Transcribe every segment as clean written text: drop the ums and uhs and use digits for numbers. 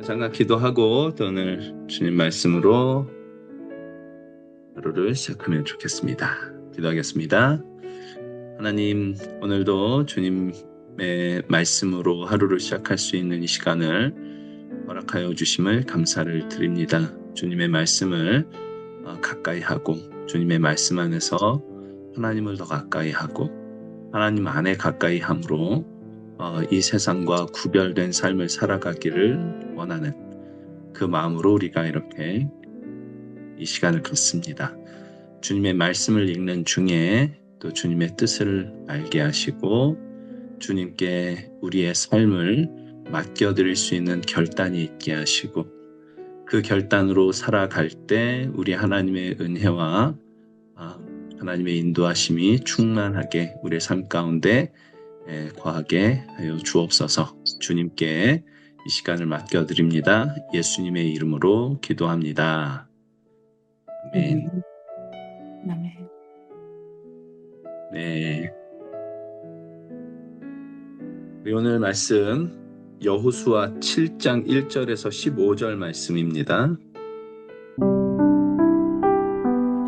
잠깐 기도하고 또 오늘 주님 말씀으로 하루를 시작하면 좋겠습니다. 기도하겠습니다. 하나님, 오늘도 주님의 말씀으로 하루를 시작할 수 있는 이 시간을 허락하여 주심을 감사를 드립니다. 주님의 말씀을 가까이 하고 주님의 말씀 안에서 하나님을 더 가까이 하고 하나님 안에 가까이 함으로 이 세상과 구별된 삶을 살아가기를 원하는 그 마음으로 우리가 이렇게 이 시간을 갖습니다. 주님의 말씀을 읽는 중에 또 주님의 뜻을 알게 하시고 주님께 우리의 삶을 맡겨드릴 수 있는 결단이 있게 하시고 그 결단으로 살아갈 때 우리 하나님의 은혜와 하나님의 인도하심이 충만하게 우리의 삶 가운데 거하게 하여 주옵소서. 주님께 이 시간을 맡겨드립니다. 예수님의 이름으로 기도합니다. 아멘. 아멘. 네. 우리 오늘 말씀 여호수아 7장 1절에서 15절 말씀입니다.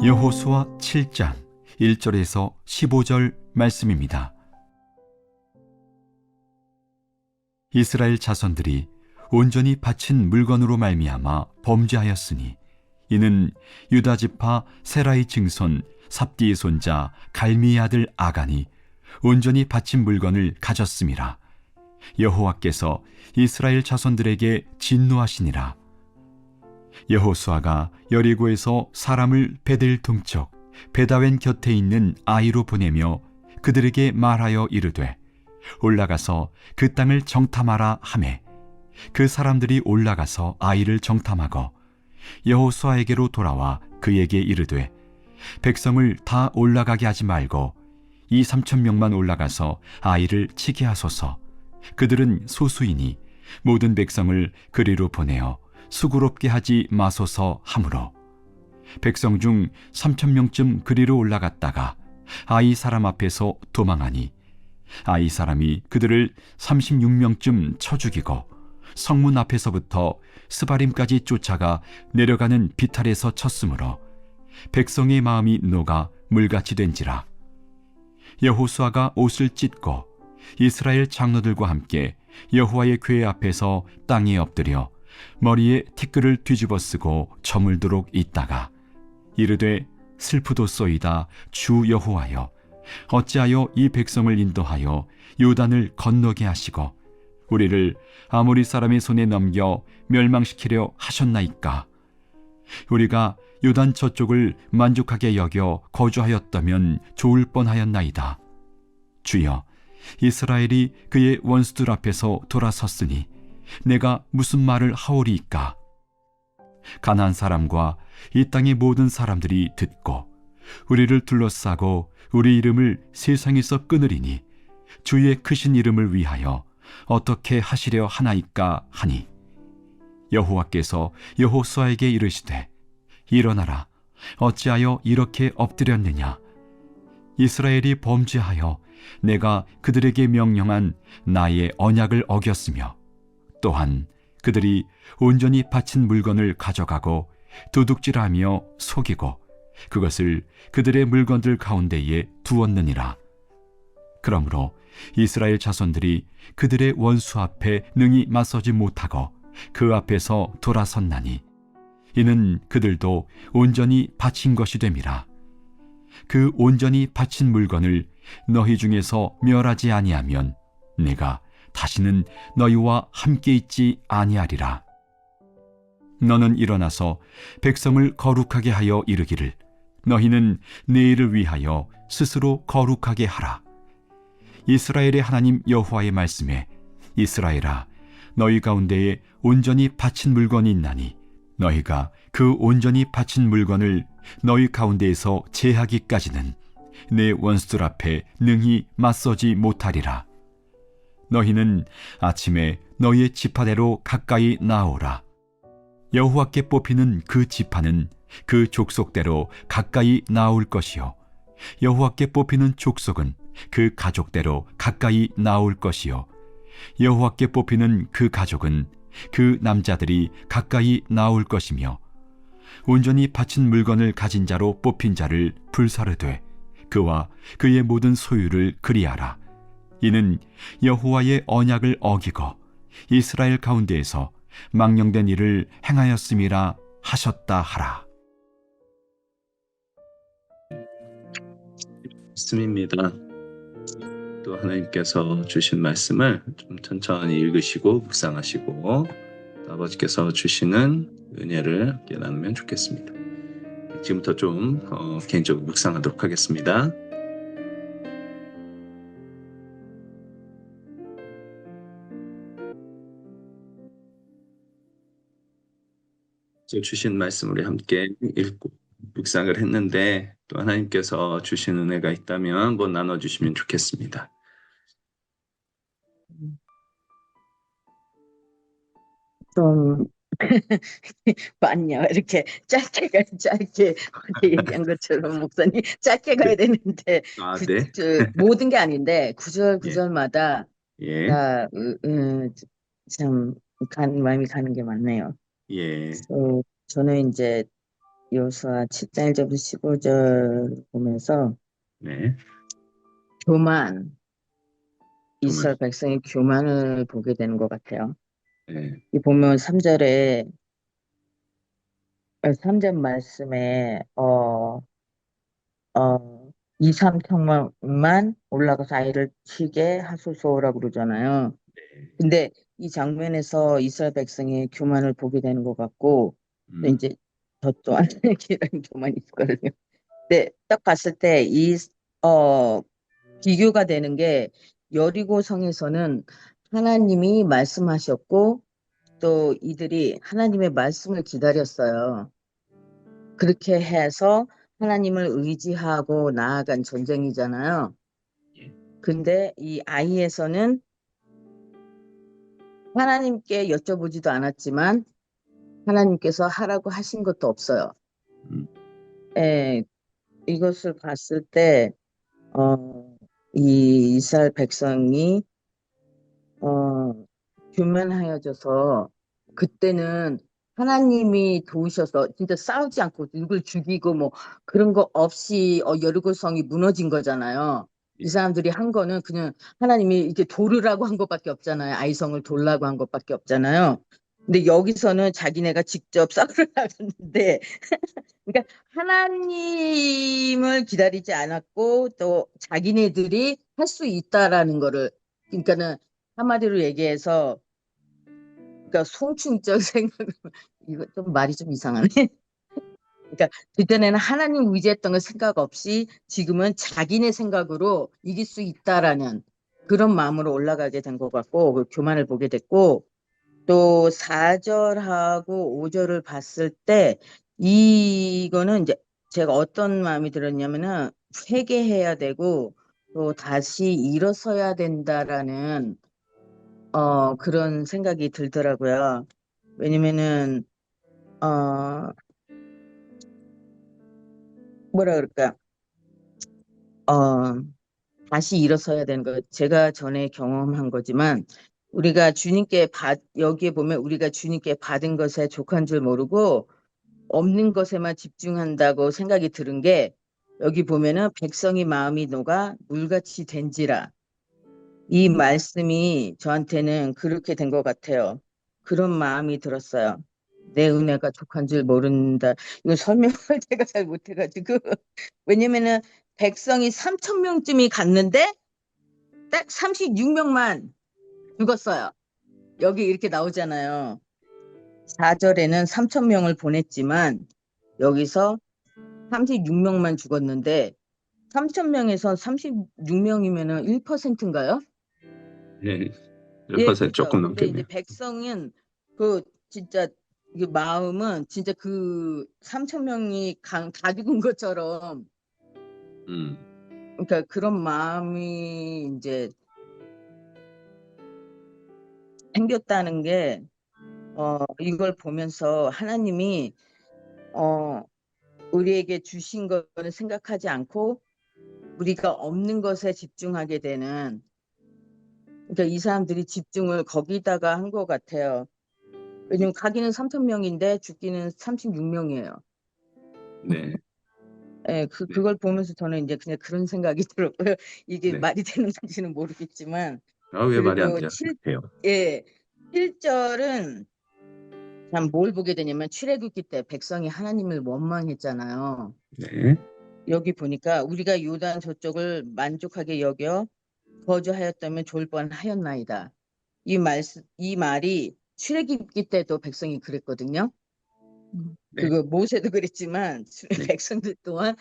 여호수아 7장 1절에서 15절 말씀입니다. 이스라엘 자손들이 온전히 바친 물건으로 말미암아 범죄하였으니 이는 유다 지파 세라의 증손 삽디의 손자 갈미의 아들 아간이 온전히 바친 물건을 가졌음이라. 여호와께서 이스라엘 자손들에게 진노하시니라. 여호수아가 여리고에서 사람을 베델 동쪽 베다웬 곁에 있는 아이로 보내며 그들에게 말하여 이르되 올라가서 그 땅을 정탐하라 하매 그 사람들이 올라가서 아이를 정탐하고 여호수아에게로 돌아와 그에게 이르되 백성을 다 올라가게 하지 말고 2,3,000명만 올라가서 아이를 치게 하소서. 그들은 소수이니 모든 백성을 그리로 보내어 수고롭게 하지 마소서 하므로 백성 중 3,000명쯤 그리로 올라갔다가 아이 사람 앞에서 도망하니 아이 사람이 그들을 36명쯤 쳐 죽이고 성문 앞에서부터 스바림까지 쫓아가 내려가는 비탈에서 쳤으므로 백성의 마음이 녹아 물같이 된지라. 여호수아가 옷을 찢고 이스라엘 장로들과 함께 여호와의 궤 앞에서 땅에 엎드려 머리에 티끌을 뒤집어 쓰고 저물도록 있다가 이르되 슬프도소이다 주 여호와여, 어찌하여 이 백성을 인도하여 요단을 건너게 하시고 우리를 아모리 사람의 손에 넘겨 멸망시키려 하셨나이까. 우리가 요단 저쪽을 만족하게 여겨 거주하였다면 좋을 뻔하였나이다. 주여, 이스라엘이 그의 원수들 앞에서 돌아섰으니 내가 무슨 말을 하오리이까. 가나안 사람과 이 땅의 모든 사람들이 듣고 우리를 둘러싸고 우리 이름을 세상에서 끊으리니 주의 크신 이름을 위하여 어떻게 하시려 하나이까 하니 여호와께서 여호수아에게 이르시되 일어나라, 어찌하여 이렇게 엎드렸느냐. 이스라엘이 범죄하여 내가 그들에게 명령한 나의 언약을 어겼으며 또한 그들이 온전히 바친 물건을 가져가고 도둑질하며 속이고 그것을 그들의 물건들 가운데에 두었느니라. 그러므로 이스라엘 자손들이 그들의 원수 앞에 능히 맞서지 못하고 그 앞에서 돌아섰나니 이는 그들도 온전히 바친 것이 됨이라. 그 온전히 바친 물건을 너희 중에서 멸하지 아니하면 내가 다시는 너희와 함께 있지 아니하리라. 너는 일어나서 백성을 거룩하게 하여 이르기를 너희는 내일을 위하여 스스로 거룩하게 하라. 이스라엘의 하나님 여호와의 말씀에 이스라엘아, 너희 가운데에 온전히 바친 물건이 있나니 너희가 그 온전히 바친 물건을 너희 가운데에서 제하기까지는 내 원수들 앞에 능히 맞서지 못하리라. 너희는 아침에 너희의 지파대로 가까이 나오라. 여호와께 뽑히는 그 지파는 그 족속대로 가까이 나올 것이요 여호와께 뽑히는 족속은 그 가족대로 가까이 나올 것이요 여호와께 뽑히는 그 가족은 그 남자들이 가까이 나올 것이며 온전히 바친 물건을 가진 자로 뽑힌 자를 불사르되 그와 그의 모든 소유를 그리하라. 이는 여호와의 언약을 어기고 이스라엘 가운데에서 망령된 일을 행하였음이라 하셨다 하라. 말씀입니다. 또 하나님께서 주신 말씀을 좀 천천히 읽으시고 묵상하시고 또 아버지께서 주시는 은혜를 함께 나누면 좋겠습니다. 지금부터 좀 개인적으로 묵상하도록 하겠습니다. 주신 말씀 우리 함께 읽고 묵상을 했는데 또 하나님께서 주신 은혜가 있다면 한번 나눠주시면 좋겠습니다. 좀 많냐 이렇게 짧게 어제 얘기한 것처럼 목사님 짧게 가야 되는데 네. 모든 게 아닌데 구절 예. 구절마다 예. 다 참 마음이 가는 게 많네요. 예. 저는 이제 여호수아 7장 1절부터 15절 보면서 네. 교만, 이스라엘 백성의 교만을 보게 되는 것 같아요. 네. 이 보면 3절 말씀에 2, 3평만 올라가서 아이를 치게 하소서라고 그러잖아요. 근데 이 장면에서 이스라엘 백성의 교만을 보게 되는 것 같고 또 이제 저 또한 이런 교만이 있거든요. 근데 딱 봤을 때 비교가 되는 게 여리고 성에서는 하나님이 말씀하셨고 또 이들이 하나님의 말씀을 기다렸어요. 그렇게 해서 하나님을 의지하고 나아간 전쟁이잖아요. 근데 이 아이에서는 하나님께 여쭤보지도 않았지만 하나님께서 하라고 하신 것도 없어요. 이것을 봤을 때 이 이스라엘 백성이 교만하여져서 그때는 하나님이 도우셔서 진짜 싸우지 않고 누굴 죽이고 뭐 그런 거 없이 여리고성이 무너진 거잖아요. 이 사람들이 한 거는 그냥 하나님이 이렇게 도르라고 한 것밖에 없잖아요. 아이성을 돌라고 한 것밖에 없잖아요. 근데 여기서는 자기네가 직접 싸우러 나갔는데 그러니까 하나님을 기다리지 않았고 또 자기네들이 할 수 있다라는 거를 그러니까는 한마디로 얘기해서 그러니까 송충적 생각을 이거 좀 말이 좀 이상하네. 그러니까 그전에는 하나님 의지했던 거 생각 없이 지금은 자기네 생각으로 이길 수 있다라는 그런 마음으로 올라가게 된 것 같고 그 교만을 보게 됐고 또 4절하고 5절을 봤을 때 이거는 이제 제가 어떤 마음이 들었냐면은 회개해야 되고 또 다시 일어서야 된다라는 그런 생각이 들더라고요. 왜냐면은 뭐라 그럴까 다시 일어서야 되는 거 제가 전에 경험한 거지만 우리가 주님께 여기에 보면 우리가 주님께 받은 것에 족한 줄 모르고 없는 것에만 집중한다고 생각이 들은 게 여기 보면은 백성이 마음이 녹아 물같이 된지라 이 말씀이 저한테는 그렇게 된 것 같아요. 그런 마음이 들었어요. 내 은혜가 족한 줄 모른다. 이거 설명을 제가 잘 못해가지고 왜냐면은 백성이 3,000명쯤이 갔는데 딱 36명만 죽었어요. 여기 이렇게 나오잖아요. 4절에는 3,000명을 보냈지만 여기서 36명만 죽었는데 3,000명에서 36명이면은 1%인가요? 네. 예, 1% 그렇죠. 조금 근데 이제 넘겠네요. 백성은 진짜 그 마음은 진짜 그 3,000명이 다 죽은 것처럼 그러니까 그런 마음이 이제 생겼다는 게 이걸 보면서 하나님이 우리에게 주신 거를 생각하지 않고 우리가 없는 것에 집중하게 되는 그러니까 이 사람들이 집중을 거기다가 한 것 같아요. 왜냐면 가기는 3천 명인데 죽기는 36명이에요. 네, 예, 네, 그걸 보면서 저는 이제 그냥 그런 생각이 들었고요. 이게 네. 말이 되는 건지는 모르겠지만, 아, 왜 말이 안 그리고 돼요? 돼요. 예, 7절은 참 뭘 보게 되냐면 출애굽기 때 백성이 하나님을 원망했잖아요. 네, 여기 보니까 우리가 요단 저쪽을 만족하게 여겨 거주하였다면 좋을 뻔하였나이다. 이 말이 출애굽기 때도 백성이 그랬거든요. 네, 그거 모세도 그랬지만 네, 백성들 또한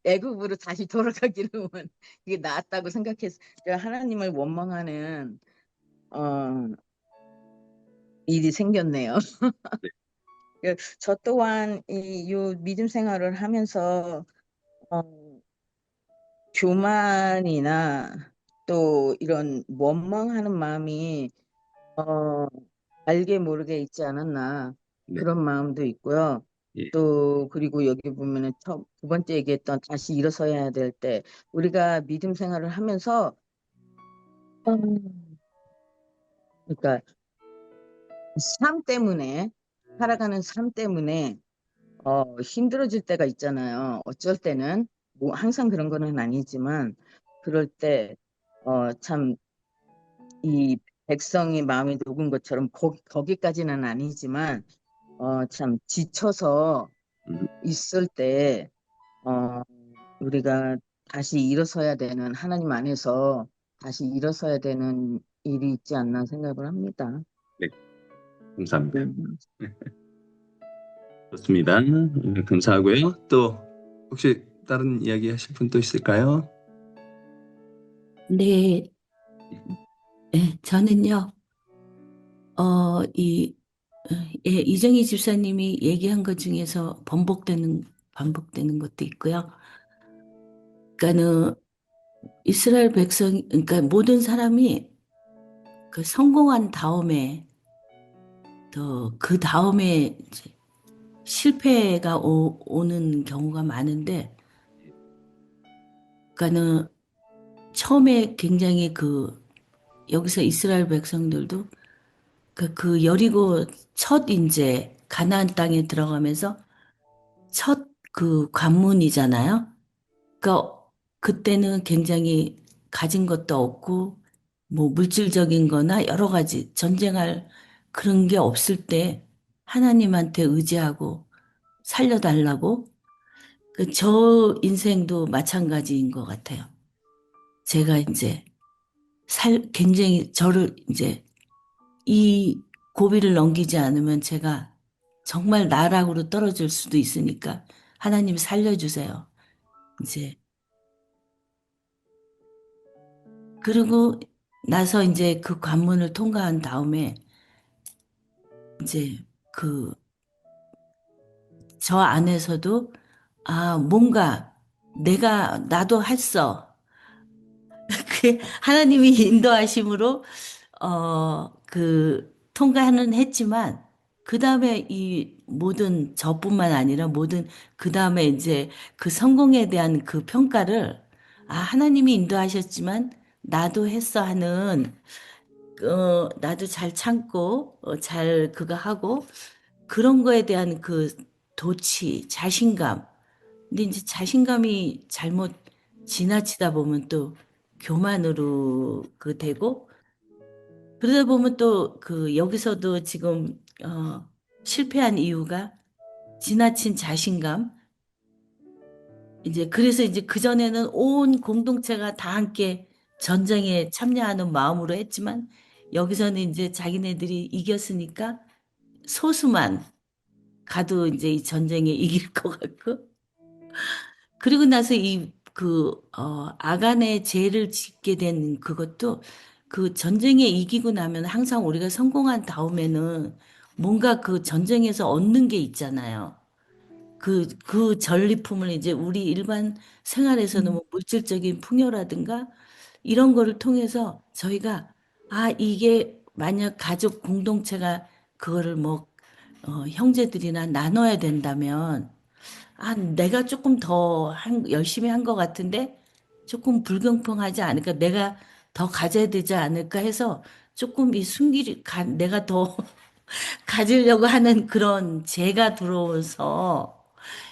애굽으로 다시 돌아가기로만 이게 낫다고 생각해서 그러니까 하나님을 원망하는 어, 일이 생겼네요. 네, 저 또한 요 믿음 생활을 하면서 어, 교만이나 또 이런 원망하는 마음이 어, 알게 모르게 있지 않았나 네, 그런 마음도 있고요. 예, 또 그리고 여기 보면은 두 번째 얘기했던 다시 일어서야 될 때 우리가 믿음 생활을 하면서 그러니까 삶 때문에 살아가는 삶 때문에 힘들어질 때가 있잖아요. 어쩔 때는 뭐 항상 그런 거는 아니지만 그럴 때 참 이 백성의 마음이 녹은 것처럼 거기까지는 아니지만 참 지쳐서 음, 있을 때 어, 우리가 다시 일어서야 되는 하나님 안에서 다시 일어서야 되는 일이 있지 않나 생각을 합니다. 네, 감사합니다. 음. 좋습니다. 감사하고요. 또 혹시 다른 이야기 하실 분 또 있을까요? 네, 저는요, 이, 예, 이정희 집사님이 얘기한 것 중에서 반복되는 것도 있고요. 그러니까는 이스라엘 그러니까 모든 사람이 그 성공한 다음에 더 그 다음에 이제 실패가 오는 경우가 많은데, 그러니까는 처음에 굉장히 여기서 이스라엘 백성들도 그 여리고 첫 이제 가나안 땅에 들어가면서 첫 그 관문이잖아요. 그러니까 그때는 굉장히 가진 것도 없고 뭐 물질적인 거나 여러 가지 전쟁할 그런 게 없을 때 하나님한테 의지하고 살려달라고 저 인생도 마찬가지인 것 같아요. 제가 이제 굉장히 저를 이제 이 고비를 넘기지 않으면 제가 정말 나락으로 떨어질 수도 있으니까 하나님 살려주세요. 이제 그리고 나서 이제 그 관문을 통과한 다음에 이제 그 저 안에서도 뭔가 나도 했어. 그 하나님이 인도하심으로 통과는 했지만 그 다음에 이 모든 저뿐만 아니라 모든 그 다음에 이제 그 성공에 대한 그 평가를 하나님이 인도하셨지만 나도 했어 하는 나도 잘 참고 잘 그거 하고 그런 거에 대한 그 자신감. 근데 이제 자신감이 잘못 지나치다 보면 또 교만으로 되고 그러다 보면 또 여기서도 지금 실패한 이유가 지나친 자신감. 이제 그래서 이제 그전에는 온 공동체가 다 함께 전쟁에 참여하는 마음으로 했지만 여기서는 이제 자기네들이 이겼으니까 소수만 가도 이제 이 전쟁에 이길 것 같고 그리고 나서 아간의 죄를 짓게 된 그것도 그 전쟁에 이기고 나면 항상 우리가 성공한 다음에는 뭔가 그 전쟁에서 얻는 게 있잖아요. 그 전리품을 이제 우리 일반 생활에서는 뭐 물질적인 풍요라든가 이런 거를 통해서 저희가 이게 만약 가족 공동체가 그거를 뭐, 형제들이나 나눠야 된다면 내가 조금 더 열심히 한 것 같은데 조금 불공평하지 않을까? 내가 더 가져야 되지 않을까 해서 조금 내가 더 가지려고 하는 그런 죄가 들어오면서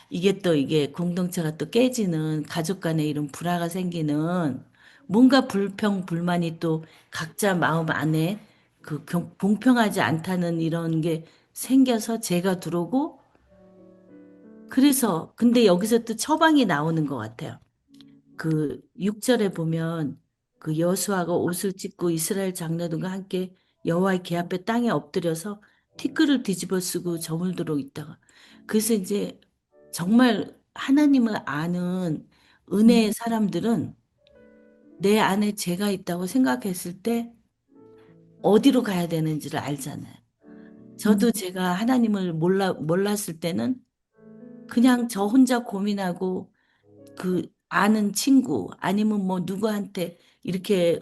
이게 또 이게 공동체가 또 깨지는 가족 간에 이런 불화가 생기는 뭔가 불평, 불만이 또 각자 마음 안에 그 공평하지 않다는 이런 게 생겨서 죄가 들어오고 그래서 근데 여기서 또 처방이 나오는 것 같아요. 그 6절에 보면 그 여호수아가 옷을 찢고 이스라엘 장로들과 함께 여호와의 궤 앞에 땅에 엎드려서 티끌을 뒤집어 쓰고 저물도록 있다가 그래서 이제 정말 하나님을 아는 은혜의 사람들은 내 안에 죄가 있다고 생각했을 때 어디로 가야 되는지를 알잖아요. 저도 제가 하나님을 몰랐을 때는 그냥 저 혼자 고민하고 그 아는 친구 아니면 뭐 누구한테 이렇게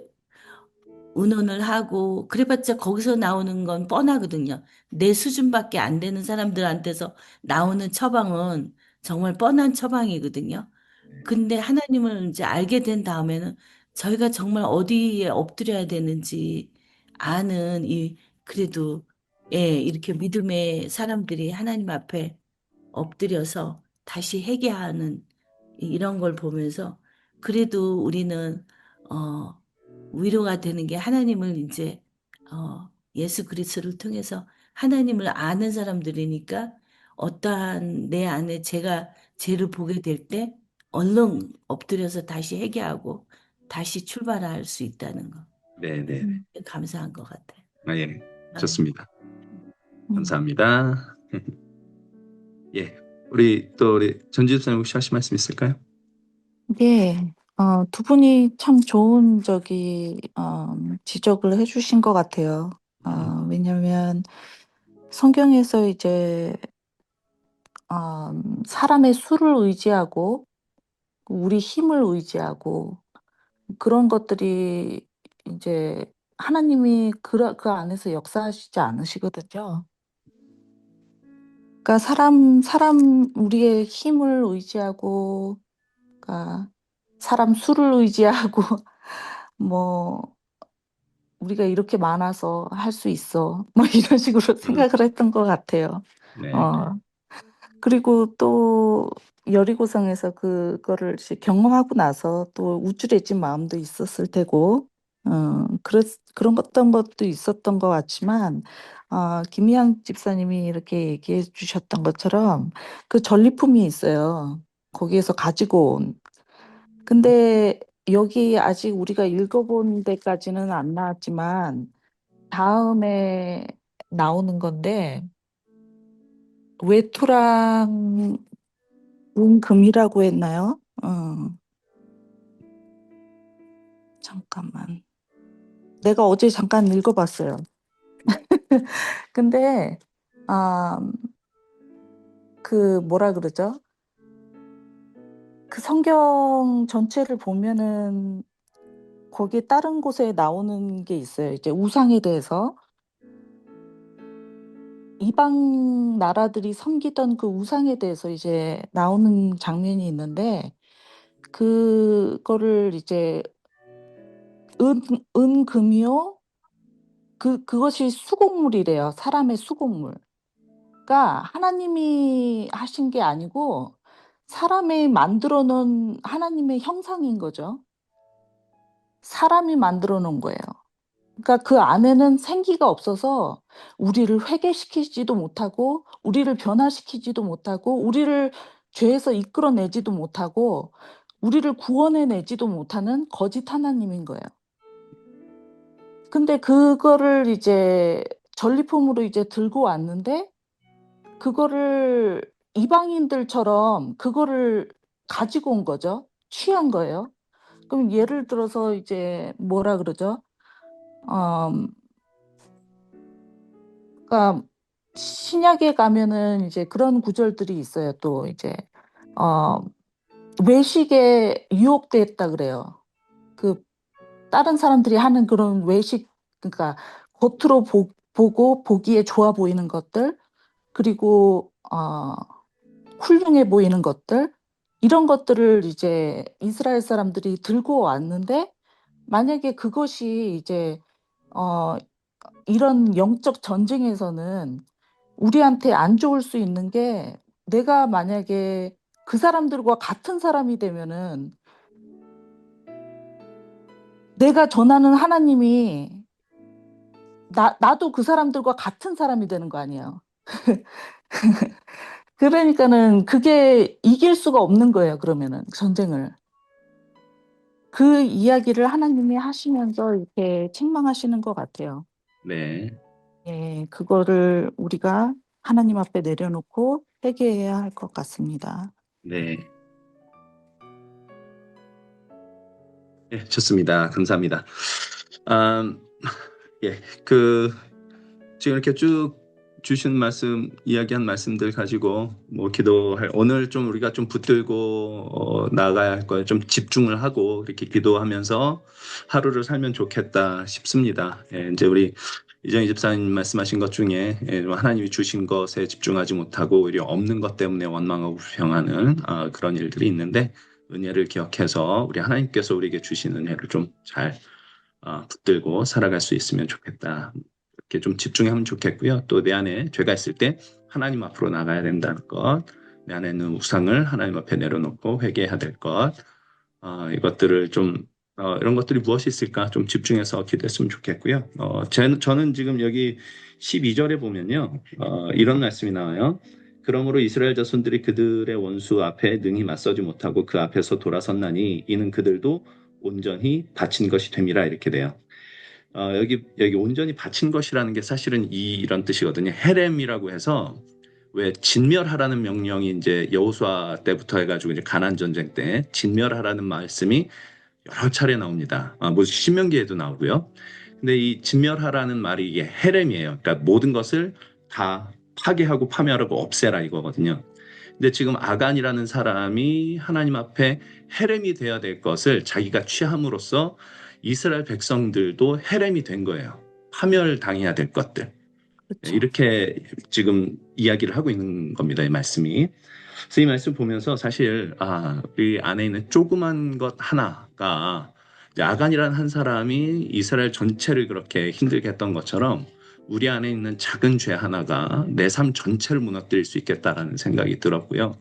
의논을 하고 그래봤자 거기서 나오는 건 뻔하거든요. 내 수준밖에 안 되는 사람들한테서 나오는 처방은 정말 뻔한 처방이거든요. 근데 하나님을 이제 알게 된 다음에는 저희가 정말 어디에 엎드려야 되는지 아는 이 그래도 예, 이렇게 믿음의 사람들이 하나님 앞에 엎드려서 다시 회개하는 이런 걸 보면서 그래도 우리는 어 위로가 되는 게 하나님을 이제 예수 그리스도를 통해서 하나님을 아는 사람들이니까 어떠한 내 안에 제가 죄를 보게 될 때 얼른 엎드려서 다시 회개하고 다시 출발할 수 있다는 거 네네. 감사한 것 같아요. 아, 예. 아유. 좋습니다. 감사합니다. 예. 우리 전지 집사님 혹시 하실 말씀 있을까요? 네. 두 분이 참 좋은 지적을 해주신 것 같아요. 왜냐면 성경에서 이제 사람의 수를 의지하고 우리 힘을 의지하고 그런 것들이 이제 하나님이 그 안에서 역사하시지 않으시거든요. 그러니까 우리의 힘을 의지하고, 그러니까 사람 수를 의지하고, 뭐, 우리가 이렇게 많아서 할 수 있어. 뭐 이런 식으로 생각을 했던 것 같아요. 네. 어, 그리고 또 여리고성에서 그거를 이제 경험하고 나서 또 우쭐해진 마음도 있었을 테고, 그런 어떤 것도 있었던 것 같지만, 김희양 집사님이 이렇게 얘기해 주셨던 것처럼 그 전리품이 있어요. 거기에서 가지고 온. 근데 여기 아직 우리가 읽어본 데까지는 안 나왔지만, 다음에 나오는 건데, 외투랑 은금이라고 했나요? 잠깐만. 내가 어제 잠깐 읽어봤어요. 근데, 아, 뭐라 그러죠? 그 성경 전체를 보면은 거기 다른 곳에 나오는 게 있어요. 이제 우상에 대해서. 이방 나라들이 섬기던 그 우상에 대해서 이제 나오는 장면이 있는데, 그거를 이제 은금이요? 그것이 수곡물이래요. 사람의 수곡물. 그러니까 하나님이 하신 게 아니고 사람이 만들어 놓은 하나님의 형상인 거죠. 사람이 만들어 놓은 거예요. 그러니까 그 안에는 생기가 없어서 우리를 회개시키지도 못하고 우리를 변화시키지도 못하고 우리를 죄에서 이끌어내지도 못하고 우리를 구원해내지도 못하는 거짓 하나님인 거예요. 근데 그거를 이제 전리품으로 이제 들고 왔는데 그거를 이방인들처럼 그거를 가지고 온 거죠. 취한 거예요. 그럼 예를 들어서 이제 뭐라 그러죠? 그러니까 신약에 가면은 이제 그런 구절들이 있어요. 또 이제 어, 외식에 유혹됐다 그래요. 그 다른 사람들이 하는 그런 외식, 그러니까 겉으로 보고 보기에 좋아 보이는 것들, 그리고 훌륭해 보이는 것들, 이런 것들을 이제 이스라엘 사람들이 들고 왔는데 만약에 그것이 이제 어, 이런 영적 전쟁에서는 우리한테 안 좋을 수 있는 게 내가 만약에 그 사람들과 같은 사람이 되면은 내가 전하는 하나님이 나도 그 사람들과 같은 사람이 되는 거 아니에요. 그러니까는 그게 이길 수가 없는 거예요, 그러면은 전쟁을. 그 이야기를 하나님이 하시면서 이렇게 책망하시는 것 같아요. 네, 예, 그거를 우리가 하나님 앞에 내려놓고 회개해야 할 것 같습니다. 네. 예, 좋습니다. 감사합니다. 음, 예, 지금 이렇게 쭉 주신 말씀, 이야기한 말씀들 가지고 뭐 기도할, 오늘 좀 우리가 좀 붙들고 나가야 할 거에 좀 집중을 하고 이렇게 기도하면서 하루를 살면 좋겠다 싶습니다. 예, 이제 우리 이정희 집사님 말씀하신 것 중에 하나님이 주신 것에 집중하지 못하고 오히려 없는 것 때문에 원망하고 불평하는 그런 일들이 있는데 은혜를 기억해서 우리 하나님께서 우리에게 주신 은혜를 좀 잘 붙들고 살아갈 수 있으면 좋겠다. 이렇게 좀 집중하면 좋겠고요. 또 내 안에 죄가 있을 때 하나님 앞으로 나가야 된다는 것, 내 안에 있는 우상을 하나님 앞에 내려놓고 회개해야 될 것, 이것들을 좀 이런 것들이 무엇이 있을까 좀 집중해서 기도했으면 좋겠고요. 저는 지금 여기 12절에 보면요. 이런 말씀이 나와요. 그러므로 이스라엘 자손들이 그들의 원수 앞에 능히 맞서지 못하고 그 앞에서 돌아섰나니 이는 그들도 온전히 바친 것이 됨이라 이렇게 돼요. 여기 온전히 바친 것이라는 게 사실은 이런 뜻이거든요. 헤렘이라고 해서 왜 진멸하라는 명령이 이제 여호수아 때부터 해가지고 이제 가나안 전쟁 때 진멸하라는 말씀이 여러 차례 나옵니다. 뭐 신명기에도 나오고요. 근데 이 진멸하라는 말이 이게 헤렘이에요. 그러니까 모든 것을 다 파괴하고 파멸하고 없애라 이거거든요. 근데 지금 아간이라는 사람이 하나님 앞에 헤렘이 돼야 될 것을 자기가 취함으로써 이스라엘 백성들도 헤렘이 된 거예요. 파멸당해야 될 것들. 그렇죠. 이렇게 지금 이야기를 하고 있는 겁니다. 이 말씀이. 그래서 이 말씀 보면서 사실 우리 안에 있는 조그만 것 하나가 이제 아간이라는 한 사람이 이스라엘 전체를 그렇게 힘들게 했던 것처럼 우리 안에 있는 작은 죄 하나가 내 삶 전체를 무너뜨릴 수 있겠다라는 생각이 들었고요.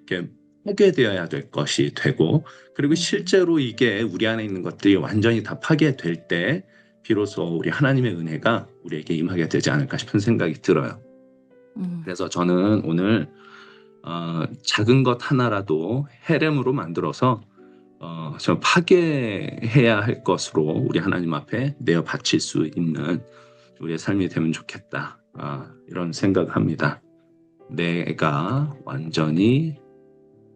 이렇게 파괴되어야 될 것이 되고 그리고 실제로 이게 우리 안에 있는 것들이 완전히 다 파괴될 때 비로소 우리 하나님의 은혜가 우리에게 임하게 되지 않을까 싶은 생각이 들어요. 그래서 저는 오늘 작은 것 하나라도 헤렘으로 만들어서 저 파괴해야 할 것으로 우리 하나님 앞에 내어 바칠 수 있는 우리의 삶이 되면 좋겠다. 이런 생각합니다. 내가 완전히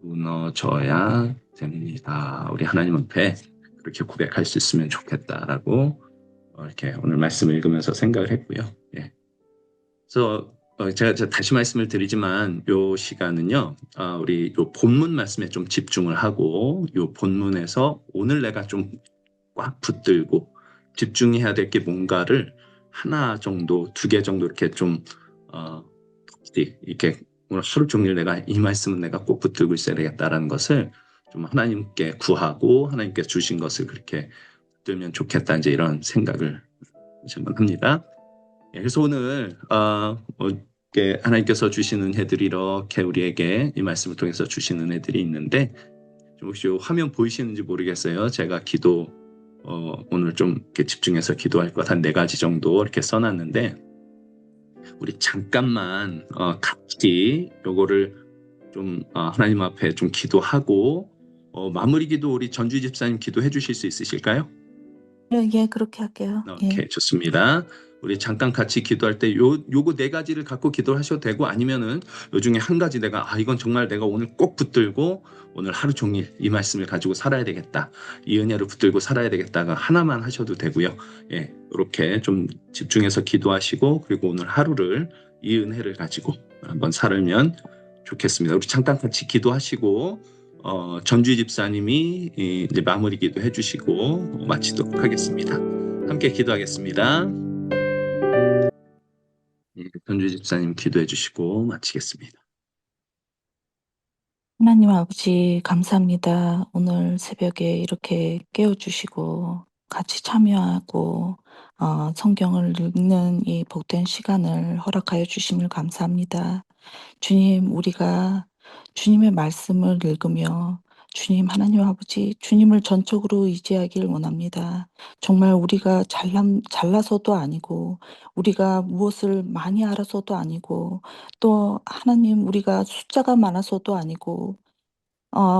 무너져야 됩니다. 우리 하나님 앞에 그렇게 고백할 수 있으면 좋겠다라고 이렇게 오늘 말씀을 읽으면서 생각을 했고요. 예. 그래서 제가 다시 말씀을 드리지만 요 시간은요, 우리 요 본문 말씀에 좀 집중을 하고 요 본문에서 오늘 내가 좀 꽉 붙들고 집중해야 될 게 뭔가를 하나 정도, 두 개 정도 이렇게 좀 이렇게 오늘 하루 종일 내가 이 말씀은 내가 꼭 붙들고 있어야 되겠다라는 것을 좀 하나님께 구하고 하나님께 주신 것을 그렇게 붙들면 좋겠다 이제 이런 생각을 좀 합니다. 그래서 오늘 이렇게 하나님께서 주시는 은혜들이 이렇게 우리에게 이 말씀을 통해서 주시는 은혜들이 있는데 좀 혹시 화면 보이시는지 모르겠어요. 제가 기도 오늘 좀 이렇게 집중해서 기도할 것 한 4가지 정도 이렇게 써놨는데 우리 잠깐만 같이 요거를 좀 하나님 앞에 좀 기도하고 마무리 기도 우리 전주 집사님 기도해 주실 수 있으실까요? 예, 그렇게 할게요. 예. 오케이, 좋습니다. 우리 잠깐 같이 기도할 때 요거 4가지를 갖고 기도하셔도 되고 아니면은 요 중에 한 가지 내가 이건 정말 내가 오늘 꼭 붙들고 오늘 하루 종일 이 말씀을 가지고 살아야 되겠다. 이 은혜를 붙들고 살아야 되겠다가 하나만 하셔도 되고요. 예, 이렇게 좀 집중해서 기도하시고 그리고 오늘 하루를 이 은혜를 가지고 한번 살면 좋겠습니다. 우리 잠깐 같이 기도하시고 전주 집사님이 이제 마무리 기도 해주시고 마치도록 하겠습니다. 함께 기도하겠습니다. 전주 집사님 기도해 주시고 마치겠습니다. 하나님 아버지, 감사합니다. 오늘 새벽에 이렇게 깨워주시고 같이 참여하고 성경을 읽는 이 복된 시간을 허락하여 주심을 감사합니다. 주님, 우리가 주님의 말씀을 읽으며 주님 하나님 아버지, 주님을 전적으로 의지하길 원합니다. 정말 우리가 잘나서도 아니고, 우리가 무엇을 많이 알아서도 아니고, 또 하나님 우리가 숫자가 많아서도 아니고,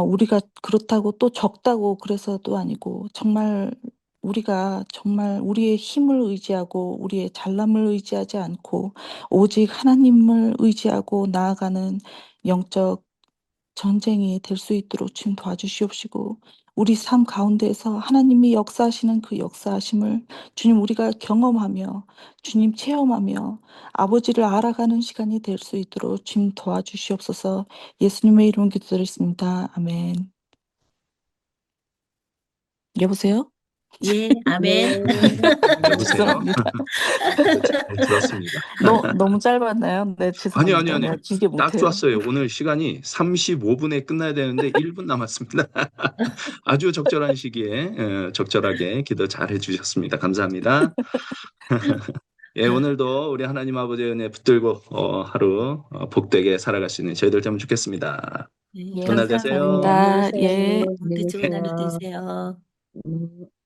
우리가 그렇다고 또 적다고 그래서도 아니고, 정말 우리가 정말 우리의 힘을 의지하고 우리의 잘남을 의지하지 않고 오직 하나님을 의지하고 나아가는 영적 전쟁이 될 수 있도록 주님 도와주시옵시고, 우리 삶 가운데에서 하나님이 역사하시는 그 역사하심을 주님 우리가 경험하며 주님 체험하며 아버지를 알아가는 시간이 될 수 있도록 주님 도와주시옵소서. 예수님의 이름 기도드렸습니다. 아멘. 여보세요? 예, 네. 아멘. 여보세요. 죄송합니다. 잘 들었습니다. 너무 짧았나요? 네, 죄송합니다. 아니. 내가 길게 딱 못해요. 좋았어요. 오늘 시간이 35분에 끝나야 되는데 1분 남았습니다. 아주 적절한 시기에 적절하게 기도 잘 해주셨습니다. 감사합니다. 예, 오늘도 우리 하나님 아버지의 은혜 붙들고 하루 복되게 살아갈 수 있는 저희들 되면 좋겠습니다. 네, 예, 좋은 날 되세요. 감사합니다. 감사합니다. 안녕히 예. 계세요. 안녕히 좋은 하루 계세요. 되세요.